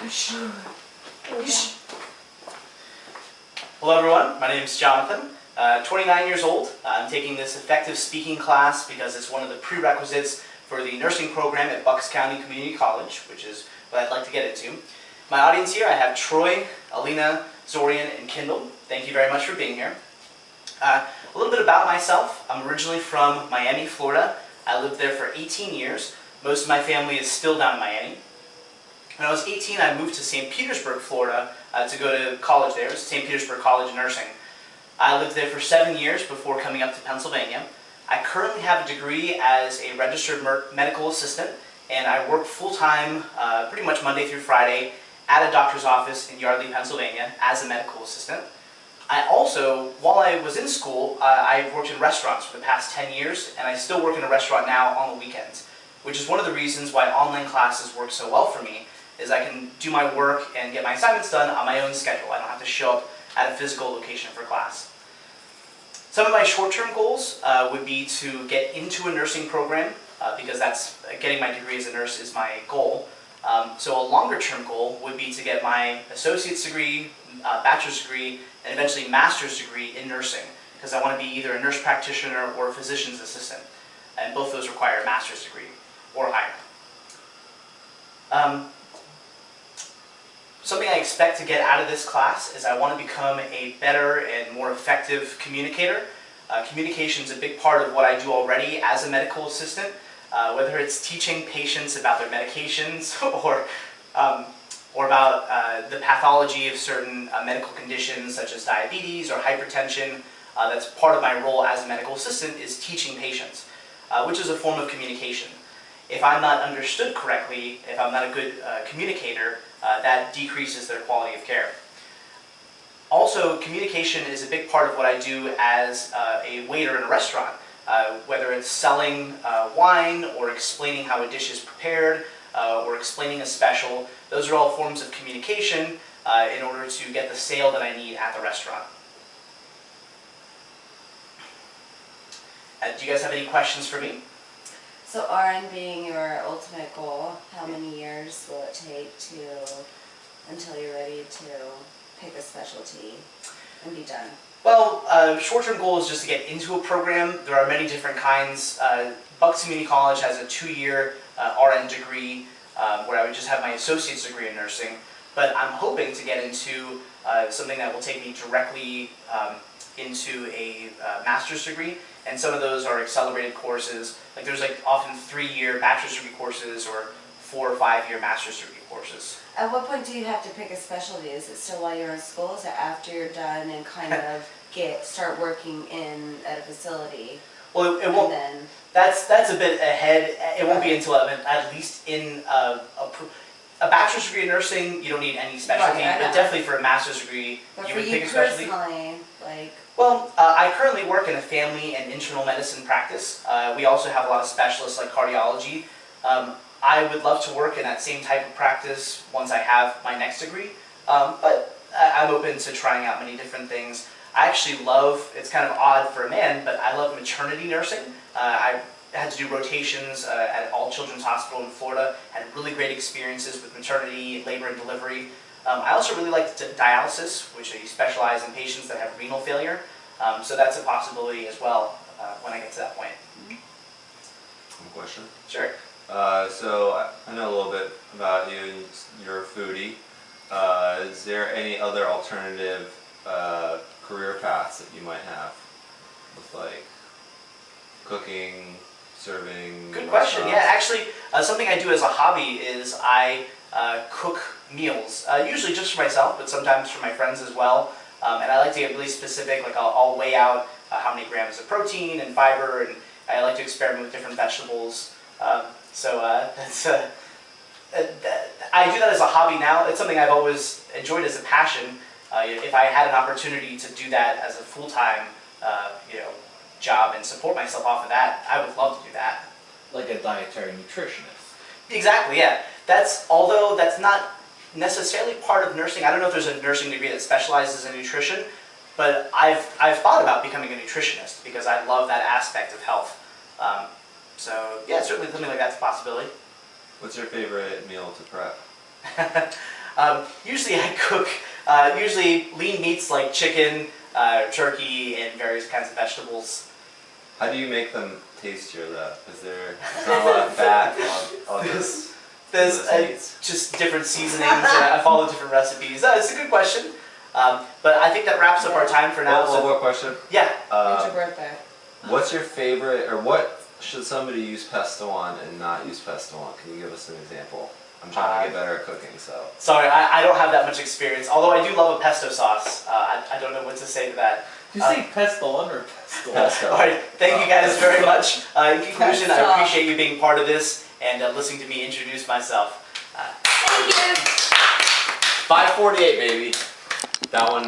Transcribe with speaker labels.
Speaker 1: Hello everyone, my name is Jonathan, 29 years old. I'm taking this effective speaking class because it's one of the prerequisites for the nursing program at Bucks County Community College, which is what I'd like to get into. My audience here, I have Troy, Alina, Zorian, and Kendall. Thank you very much for being here. A little bit about myself. I'm originally from Miami, Florida. I lived there for 18 years. Most of my family is still down in Miami. When I was 18, I moved to St. Petersburg, Florida to go to college there. It was St. Petersburg College of Nursing. I lived there for 7 years before coming up to Pennsylvania. I currently have a degree as a registered medical assistant, and I work full-time pretty much Monday through Friday at a doctor's office in Yardley, Pennsylvania as a medical assistant. I also, while I was in school, I worked in restaurants for the past 10 years, and I still work in a restaurant now on the weekends, which is one of the reasons why online classes work so well for me, is I can do my work and get my assignments done on my own schedule. I don't have to show up at a physical location for class. Some of my short-term goals would be to get into a nursing program, because that's getting my degree as a nurse is my goal. So a longer-term goal would be to get my associate's degree, bachelor's degree, and eventually master's degree in nursing, because I want to be either a nurse practitioner or a physician's assistant, and both those require a master's degree or higher. Something I expect to get out of this class is I want to become a better and more effective communicator. Communication is a big part of what I do already as a medical assistant, whether it's teaching patients about their medications or about the pathology of certain medical conditions such as diabetes or hypertension. That's part of my role as a medical assistant, is teaching patients, which is a form of communication. If I'm not understood correctly, if I'm not a good communicator, that decreases their quality of care. Also, communication is a big part of what I do as a waiter in a restaurant, whether it's selling wine or explaining how a dish is prepared or explaining a special. Those are all forms of communication in order to get the sale that I need at the restaurant. Do you guys have any questions for me?
Speaker 2: So RN being your ultimate goal, how many years will it take until you're ready to pick a specialty and be done?
Speaker 1: Well, short-term goal is just to get into a program. There are many different kinds. Bucks Community College has a 2-year RN degree where I would just have my associate's degree in nursing. But I'm hoping to get into something that will take me directly into a master's degree. And some of those are accelerated courses. Like there's often 3-year bachelor's degree courses or 4 or 5-year master's degree courses.
Speaker 2: At what point do you have to pick a specialty? Is it still while you're in school? Is it after you're done and kind of start working at a facility?
Speaker 1: Well, it won't. That's a bit ahead. It won't be until at least in a bachelor's degree in nursing. You don't need any specialty,
Speaker 2: right,
Speaker 1: but definitely for a master's degree,
Speaker 2: but
Speaker 1: you
Speaker 2: would
Speaker 1: pick a specialty.
Speaker 2: Personally,
Speaker 1: Well, I currently work in a family and internal medicine practice. We also have a lot of specialists like cardiology. I would love to work in that same type of practice once I have my next degree, but I'm open to trying out many different things. I actually love, it's kind of odd for a man, but I love maternity nursing. I had to do rotations at All Children's Hospital in Florida, had really great experiences with maternity, labor and delivery. I also really like dialysis, which I specialize in patients that have renal failure, so that's a possibility as well when I get to that point.
Speaker 3: One question?
Speaker 1: Sure.
Speaker 3: So I know a little bit about you. You're a foodie. Is there any other alternative career paths that you might have with cooking, serving?
Speaker 1: Good question. Yeah, actually, something I do as a hobby is I cook meals, usually just for myself, but sometimes for my friends as well. And I like to get really specific. Like I'll weigh out how many grams of protein and fiber, and I like to experiment with different vegetables. I do that as a hobby now. It's something I've always enjoyed as a passion. If I had an opportunity to do that as a full-time, job and support myself off of that, I would love to do that.
Speaker 4: Like a dietary nutritionist.
Speaker 1: Exactly, yeah. Although that's not necessarily part of nursing. I don't know if there's a nursing degree that specializes in nutrition, but I've thought about becoming a nutritionist because I love that aspect of health. So yeah, certainly something like that's a possibility.
Speaker 3: What's your favorite meal to prep?
Speaker 1: Usually I cook usually lean meats like chicken, turkey, and various kinds of vegetables.
Speaker 3: How do you make them tastier though? Because there's not a lot of fat on this.
Speaker 1: There's
Speaker 3: meats.
Speaker 1: just different seasonings, and I follow different recipes. It's a good question. But I think that wraps up our time for now.
Speaker 3: One more question.
Speaker 1: Yeah.
Speaker 2: When's your birthday?
Speaker 3: What's your favorite, or what should somebody use pesto on and not use pesto on? Can you give us an example? I'm trying to get better at cooking, so.
Speaker 1: Sorry, I don't have that much experience, although I do love a pesto sauce. I don't know what to say to that.
Speaker 4: Do you say pesto on or pesto?
Speaker 3: Pesto.
Speaker 1: All right, thank you guys very much. In conclusion, I
Speaker 2: Pesto.
Speaker 1: appreciate you being part of this and listening to me introduce myself.
Speaker 2: Thank you.
Speaker 3: 548, baby. That one.